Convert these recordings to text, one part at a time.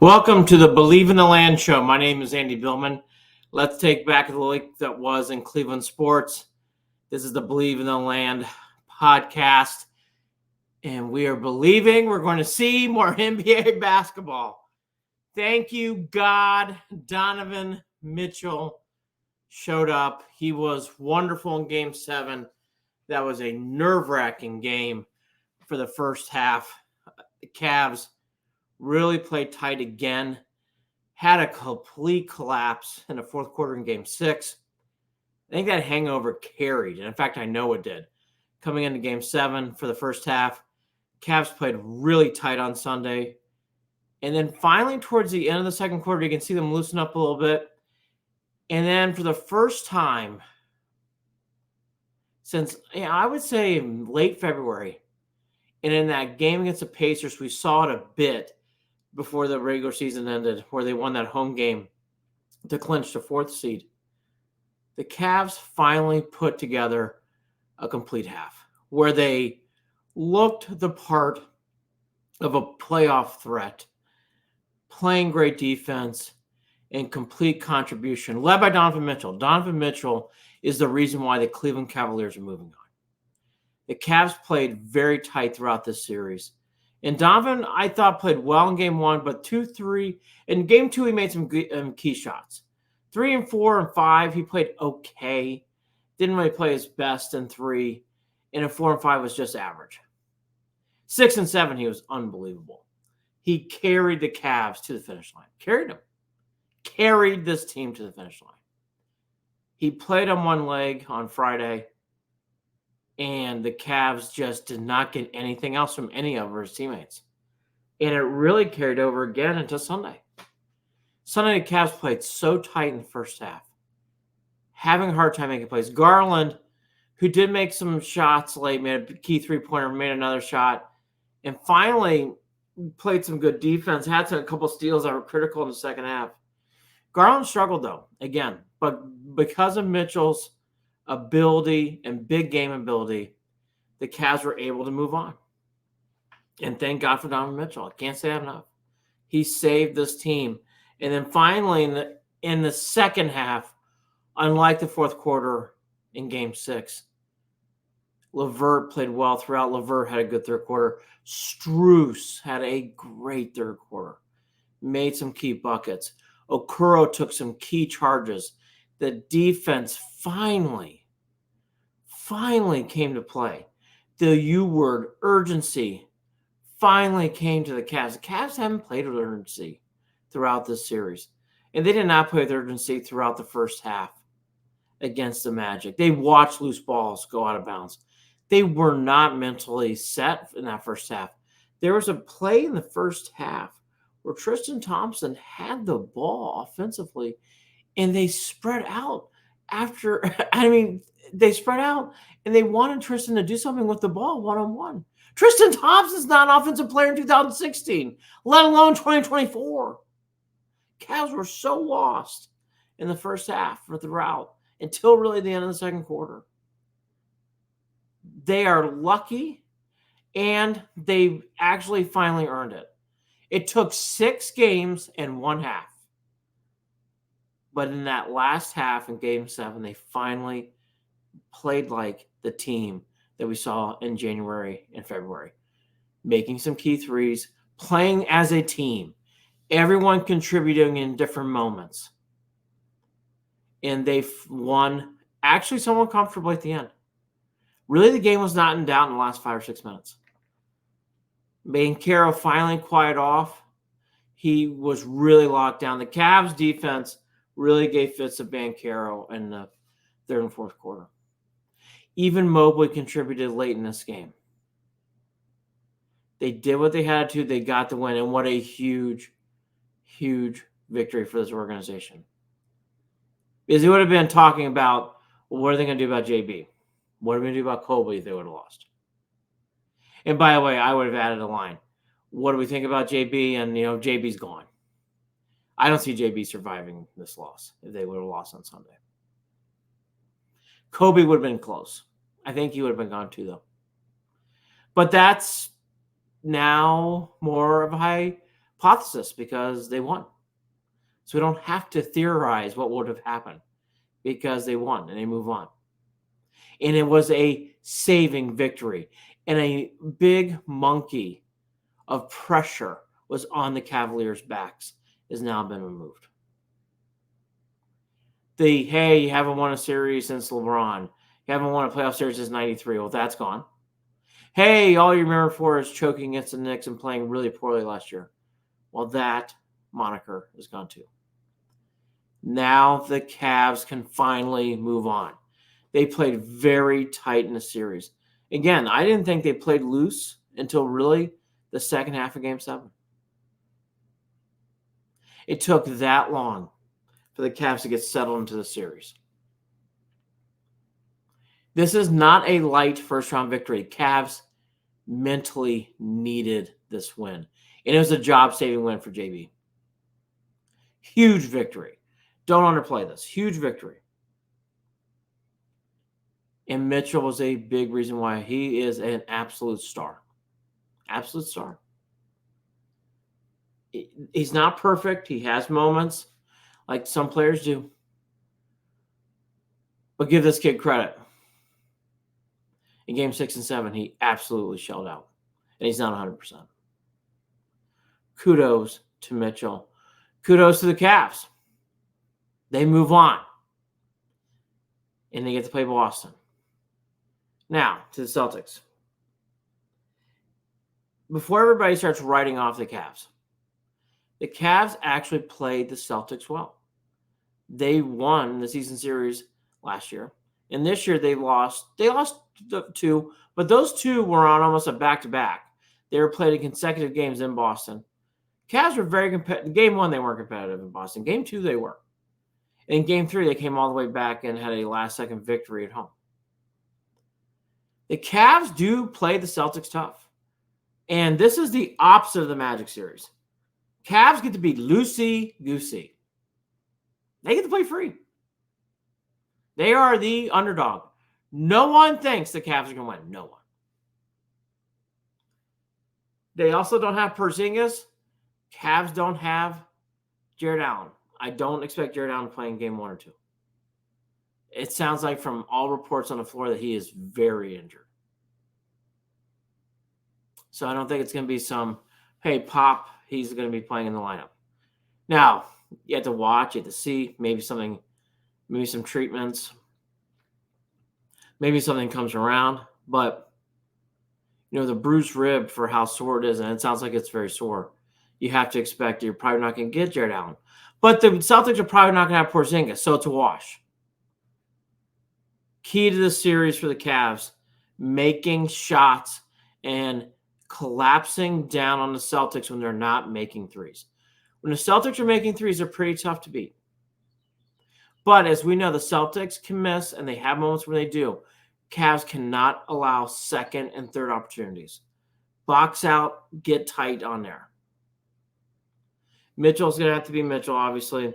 Welcome to the Believe in the Land show. My name is Andy Billman. Let's take back the week that was in Cleveland sports. This is the Believe in the Land podcast, and we are believing we're going to see more NBA basketball. Thank you, God. Donovan Mitchell showed up. He was wonderful in Game 7. That was a nerve-wracking game for the first half. The Cavs really played tight again, had a complete collapse in the fourth quarter in Game 6. I think that hangover carried, and in fact, I know it did. Coming into Game 7 for the first half, Cavs played really tight on Sunday. And then finally, towards the end of the second quarter, you can see them loosen up a little bit. And then for the first time since, I would say late February, and in that game against the Pacers, we saw it a bit before the regular season ended, where they won that home game to clinch the 4th seed. The Cavs finally put together a complete half where they looked the part of a playoff threat, playing great defense and complete contribution, led by Donovan Mitchell. Donovan Mitchell is the reason why the Cleveland Cavaliers are moving on. The Cavs played very tight throughout this series. And Donovan, I thought, played well in Game 1, but 2, 3. In Game 2, he made some key shots. 3 and 4 and 5, he played okay. Didn't really play his best in 3. And in 4 and 5 was just average. 6 and 7, he was unbelievable. He carried the Cavs to the finish line. Carried them. Carried this team to the finish line. He played on one leg on Friday. And the Cavs just did not get anything else from any of his teammates. And it really carried over again into Sunday. Sunday, the Cavs played so tight in the first half, having a hard time making plays. Garland, who did make some shots late, made a key three-pointer, made another shot, and finally played some good defense, had a couple steals that were critical in the second half. Garland struggled, though, again, but because of Mitchell's ability and big game ability, the Cavs were able to move on. And thank God for Donovan Mitchell. I can't say that enough. He saved this team. And then finally in the second half, unlike the fourth quarter in Game 6, LeVert played well throughout. LeVert had a good third quarter. Strus had a great third quarter. Made some key buckets. Okoro took some key charges. The defense finally came to play. The U word, urgency, finally came to the Cavs. The Cavs haven't played with urgency throughout this series. And they did not play with urgency throughout the first half against the Magic. They watched loose balls go out of bounds. They were not mentally set in that first half. There was a play in the first half where Tristan Thompson had the ball offensively, and they spread out they spread out, and they wanted Tristan to do something with the ball one-on-one. Tristan Thompson's not an offensive player in 2016, let alone 2024. Cavs were so lost in the first half for the rout until really the end of the second quarter. They are lucky, and they actually finally earned it. It took 6 games and 1 half. But in that last half in Game 7, they finally played like the team that we saw in January and February, making some key threes, playing as a team, everyone contributing in different moments. And they won actually somewhat comfortably at the end. Really, the game was not in doubt in the last 5 or 6 minutes. Banchero finally quieted off. He was really locked down. The Cavs defense really gave fits to Banchero in the third and fourth quarter. Even Mobley contributed late in this game. They did what they had to. They got the win, and what a huge, huge victory for this organization. Because he would have been talking about, well, what are they going to do about JB? What are we going to do about Kobe if they would have lost? And by the way, I would have added a line. What do we think about JB? And, JB's gone. I don't see JB surviving this loss if they would have lost on Sunday. Kobe would have been close. I think he would have been gone too, though. But that's now more of a high hypothesis because they won. So we don't have to theorize what would have happened because they won and they move on. And it was a saving victory. And a big monkey of pressure was on the Cavaliers' backs has now been removed. Hey, you haven't won a series since LeBron. You haven't won a playoff series since 93. Well, that's gone. Hey, all you remember for is choking against the Knicks and playing really poorly last year. Well, that moniker is gone too. Now the Cavs can finally move on. They played very tight in the series. Again, I didn't think they played loose until really the second half of Game 7. It took that long for the Cavs to get settled into the series. This is not a light first-round victory. Cavs mentally needed this win. And it was a job-saving win for JB. Huge victory. Don't underplay this. Huge victory. And Mitchell was a big reason why he is an absolute star. Absolute star. He's not perfect. He has moments like some players do. But give this kid credit. In Game 6 and 7, he absolutely shelled out. And he's not 100%. Kudos to Mitchell. Kudos to the Cavs. They move on. And they get to play Boston. Now, to the Celtics. Before everybody starts writing off the Cavs actually played the Celtics well. They won the season series last year. And this year they lost. They lost 2, but those 2 were on almost a back-to-back. They were played in consecutive games in Boston. Cavs were very competitive. Game 1, they weren't competitive in Boston. Game 2, they were. And in Game 3, they came all the way back and had a last-second victory at home. The Cavs do play the Celtics tough. And this is the opposite of the Magic series. Cavs get to be loosey-goosey. They get to play free. They are the underdog. No one thinks the Cavs are going to win. No one. They also don't have Porzingis. Cavs don't have Jared Allen. I don't expect Jared Allen to play in Game 1 or 2. It sounds like from all reports on the floor that he is very injured. So I don't think it's going to be some, hey, Pop, he's going to be playing in the lineup. Now, you have to watch, you have to see, maybe some treatments. Maybe something comes around. But, the bruised rib for how sore it is, and it sounds like it's very sore, you have to expect you're probably not going to get Jared Allen. But the Celtics are probably not going to have Porzingis, so it's a wash. Key to this series for the Cavs, making shots and collapsing down on the Celtics when they're not making threes. When the Celtics are making threes, they're pretty tough to beat. But as we know, the Celtics can miss, and they have moments where they do. Cavs cannot allow second and third opportunities. Box out, get tight on there. Mitchell's going to have to be Mitchell, obviously.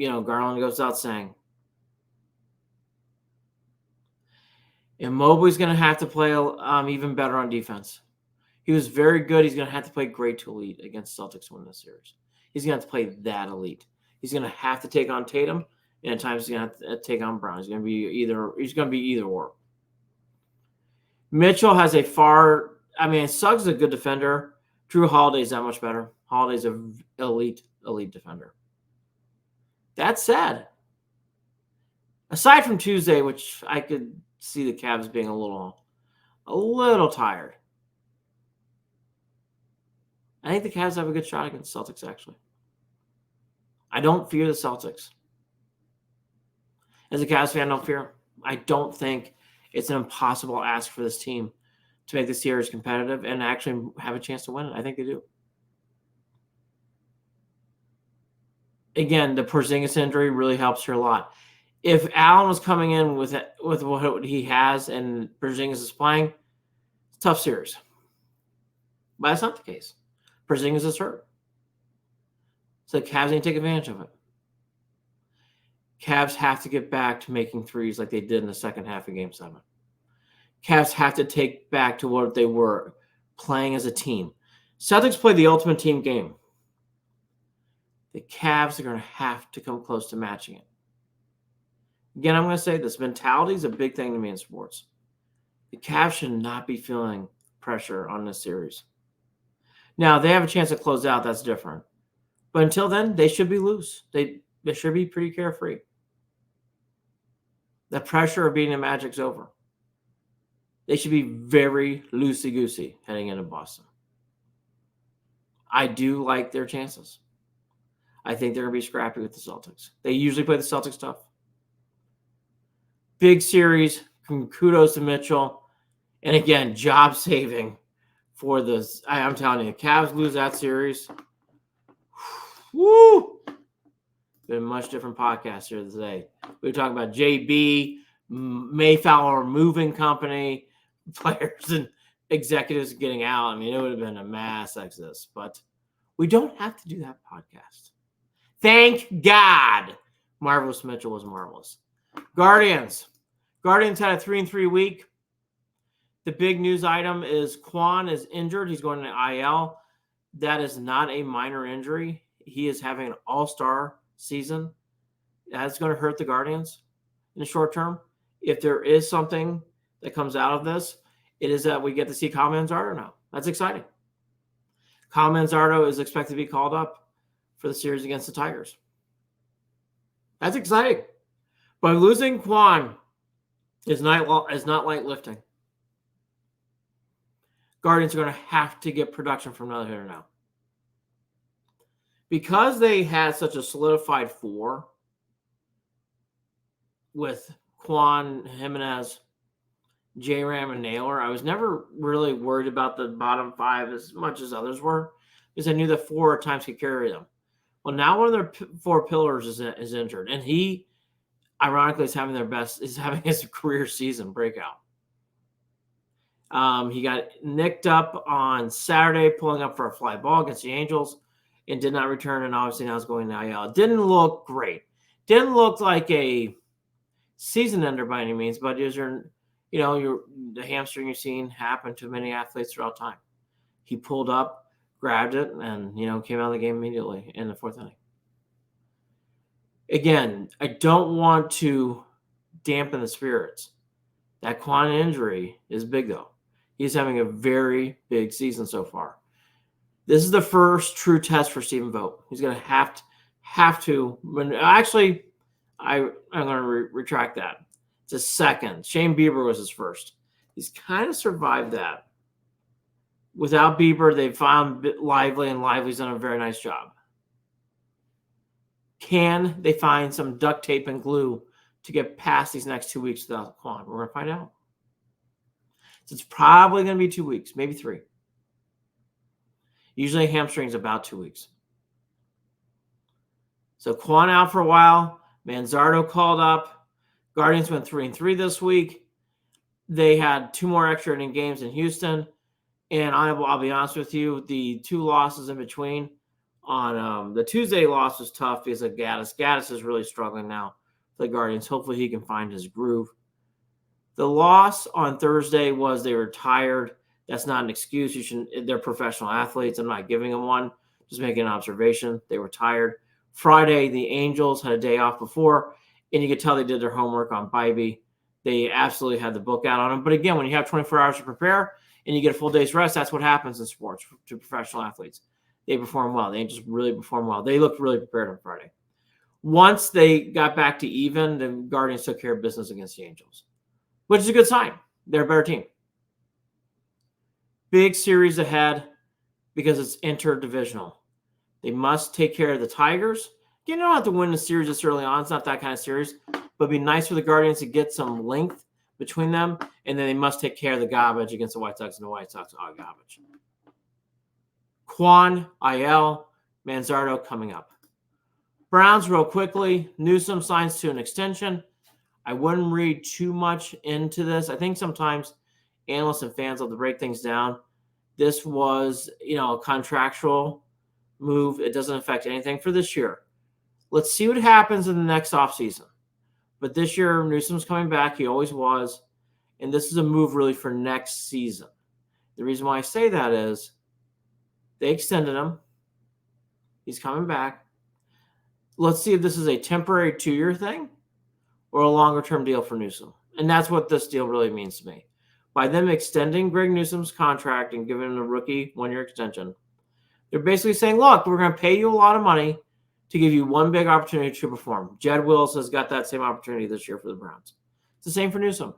Garland goes out saying. And Mobley's going to have to play even better on defense. He was very good. He's going to have to play great to elite against Celtics to win this series. He's going to have to play that elite. He's going to have to take on Tatum, and at times he's going to have to take on Brown. He's going to be either or. Mitchell has Suggs is a good defender. Drew Holiday's that much better. Holiday's an elite defender. That's sad. Aside from Tuesday, which I could see the Cavs being a little tired. I think the Cavs have a good shot against the Celtics, actually. I don't fear the Celtics. As a Cavs fan, I don't fear them. I don't think it's an impossible ask for this team to make the series competitive and actually have a chance to win it. I think they do. Again, the Porzingis injury really helps here a lot. If Allen was coming in with what he has and Porzingis is playing, it's a tough series. But that's not the case. Porzingis is hurt. So the Cavs need to take advantage of it. Cavs have to get back to making threes like they did in the second half of Game 7. Cavs have to take back to what they were, playing as a team. Celtics played the ultimate team game. The Cavs are going to have to come close to matching it. Again, I'm going to say this. Mentality is a big thing to me in sports. The Cavs should not be feeling pressure on this series. Now, they have a chance to close out. That's different. But until then, they should be loose. They should be pretty carefree. The pressure of beating the Magic's over. They should be very loosey-goosey heading into Boston. I do like their chances. I think they're going to be scrappy with the Celtics. They usually play the Celtics tough. Big series. Kudos to Mitchell. And again, job saving for this. I'm telling you, the Cavs lose that series. Woo! Been a much different podcast here today. We were talking about JB, Mayflower Moving Company, players and executives getting out. I mean, it would have been a mass exodus, but we don't have to do that podcast. Thank God. Marvelous Mitchell was marvelous. Guardians had a 3-3 week. The big news item is Kwan is injured. He's going to IL. That is not a minor injury. He is having an all-star season. That's going to hurt the Guardians in the short term. If there is something that comes out of this, it is that we get to see Kyle Manzardo now. That's exciting. Kyle Manzardo is expected to be called up for the series against the Tigers. That's exciting. But losing Kwan is not light lifting. Guardians are going to have to get production from another hitter now. Because they had such a solidified four with Kwan, Jimenez, J-Ram, and Naylor, I was never really worried about the bottom five as much as others were because I knew that four at times could carry them. Well, now one of their four pillars is injured, and he, ironically, is having his career season breakout. He got nicked up on Saturday, pulling up for a fly ball against the Angels, and did not return. And obviously now is going to IL. It didn't look great. Didn't look like a season ender by any means, but the hamstring you've seen happen to many athletes throughout time. He pulled up, grabbed it, and came out of the game immediately in the fourth inning. Again, I don't want to dampen the spirits. That Kwan injury is big, though. He's having a very big season so far. This is the first true test for Stephen Vogt. He's going to have to. Actually, I'm going to retract that. It's a second. Shane Bieber was his first. He's kind of survived that. Without Bieber, they found Lively, and Lively's done a very nice job. Can they find some duct tape and glue to get past these next 2 weeks without Kwan? We're going to find out. So it's probably going to be 2 weeks, maybe 3. Usually hamstring's about 2 weeks. So Kwan out for a while. Manzardo called up. Guardians went 3-3 this week. They had 2 more extra inning games in Houston. And I'll be honest with you, the 2 losses in between on the Tuesday loss was tough because of Gaddis. Gaddis is really struggling now for the Guardians. Hopefully he can find his groove. The loss on Thursday was they were tired. That's not an excuse. They're professional athletes. I'm not giving them one. Just making an observation. They were tired. Friday, the Angels had a day off before, and you could tell they did their homework on Bybee. They absolutely had the book out on them. But again, when you have 24 hours to prepare and you get a full day's rest, that's what happens in sports to professional athletes. They perform well. The Angels really perform well. They looked really prepared on Friday. Once they got back to even, the Guardians took care of business against the Angels, which is a good sign. They're a better team. Big series ahead because it's interdivisional. They must take care of the Tigers. You don't have to win the series this early on. It's not that kind of series. But it'd be nice for the Guardians to get some length between them. And then they must take care of the garbage against the White Sox, and the White Sox are garbage. Kwan, IL, Manzardo coming up. Browns real quickly. Newsome signs to an extension. I wouldn't read too much into this. I think sometimes analysts and fans love to break things down. This was, a contractual move. It doesn't affect anything for this year. Let's see what happens in the next offseason. But this year, Newsome's coming back. He always was. And this is a move really for next season. The reason why I say that is they extended him. He's coming back. let's see if this is a temporary 2-year thing or a longer-term deal for Newsome. And that's what this deal really means to me. By them extending Greg Newsome's contract and giving him a rookie 1-year extension, they're basically saying, look, we're going to pay you a lot of money to give you one big opportunity to perform. Jed Wills has got that same opportunity this year for the Browns. It's the same for Newsome.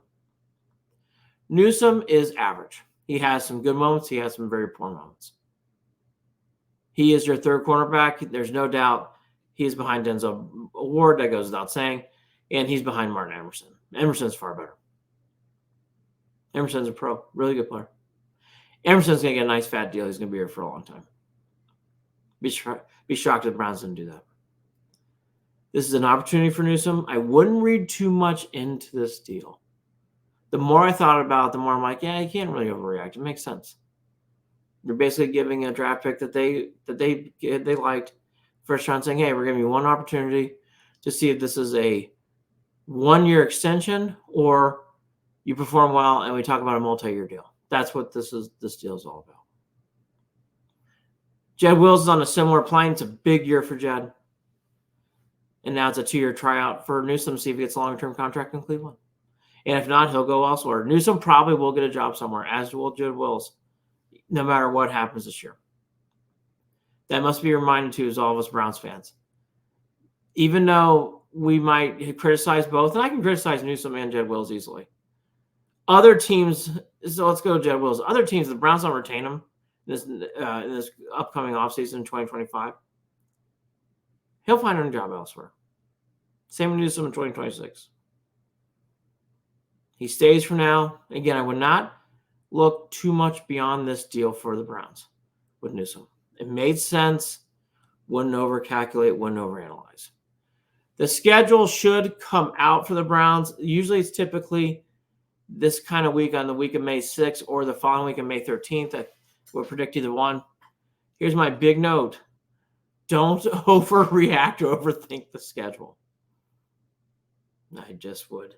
Newsome is average. He has some good moments. He has some very poor moments. He is your third cornerback. There's no doubt he is behind Denzel Ward. That goes without saying. And he's behind Martin Emerson. Emerson's far better. Emerson's a pro. Really good player. Emerson's going to get a nice fat deal. He's going to be here for a long time. Be shocked if the Browns didn't do that. This is an opportunity for Newsome. I wouldn't read too much into this deal. The more I thought about it, the more I'm like, yeah, you can't really overreact. It makes sense. You're basically giving a draft pick that they liked first round, saying, hey, we're giving you one opportunity to see if this is a 1-year extension or you perform well and we talk about a multi-year deal. That's what this deal is all about. Jed Wills is on a similar plane. It's a big year for Jed. And now it's a 2-year tryout for Newsome to see if he gets a long-term contract in Cleveland. And if not, he'll go elsewhere. Newsome probably will get a job somewhere, as will Jed Wills, no matter what happens this year. That must be reminded to all of us Browns fans. Even though we might criticize both, and I can criticize Newsome and Jed Wills easily. Other teams, so let's go to Jed Wills. Other teams, the Browns don't retain him in this upcoming offseason in 2025. He'll find a job elsewhere. Same with Newsome in 2026. He stays for now. Again, I would not look too much beyond this deal for the Browns with Newsome. It made sense. Wouldn't overcalculate, wouldn't overanalyze. The schedule should come out for the Browns. Usually it's typically this kind of week on the week of May 6th or the following week of May 13th. I would predict either one. Here's my big note. Don't overreact or overthink the schedule. I just would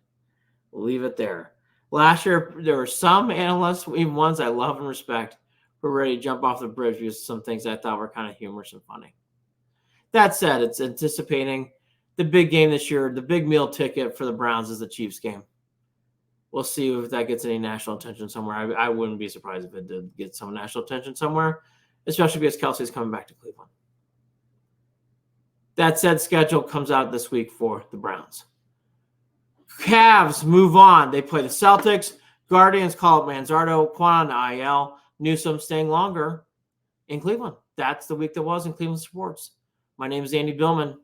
leave it there. Last year, there were some analysts, even ones I love and respect, who were ready to jump off the bridge because of some things I thought were kind of humorous and funny. That said, it's anticipating the big game this year. The big meal ticket for the Browns is the Chiefs game. We'll see if that gets any national attention somewhere. I wouldn't be surprised if it did get some national attention somewhere, especially because Kelsey's coming back to Cleveland. That said, schedule comes out this week for the Browns. Cavs move on. They play the Celtics. Guardians call up Manzardo. Kwan on the IL. Newsome staying longer in Cleveland. That's the week that was in Cleveland sports. My name is Andy Billman.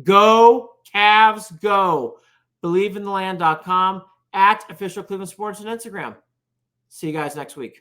Go, Cavs, go. BelieveInTheLand.com, @official Cleveland Sports on Instagram. See you guys next week.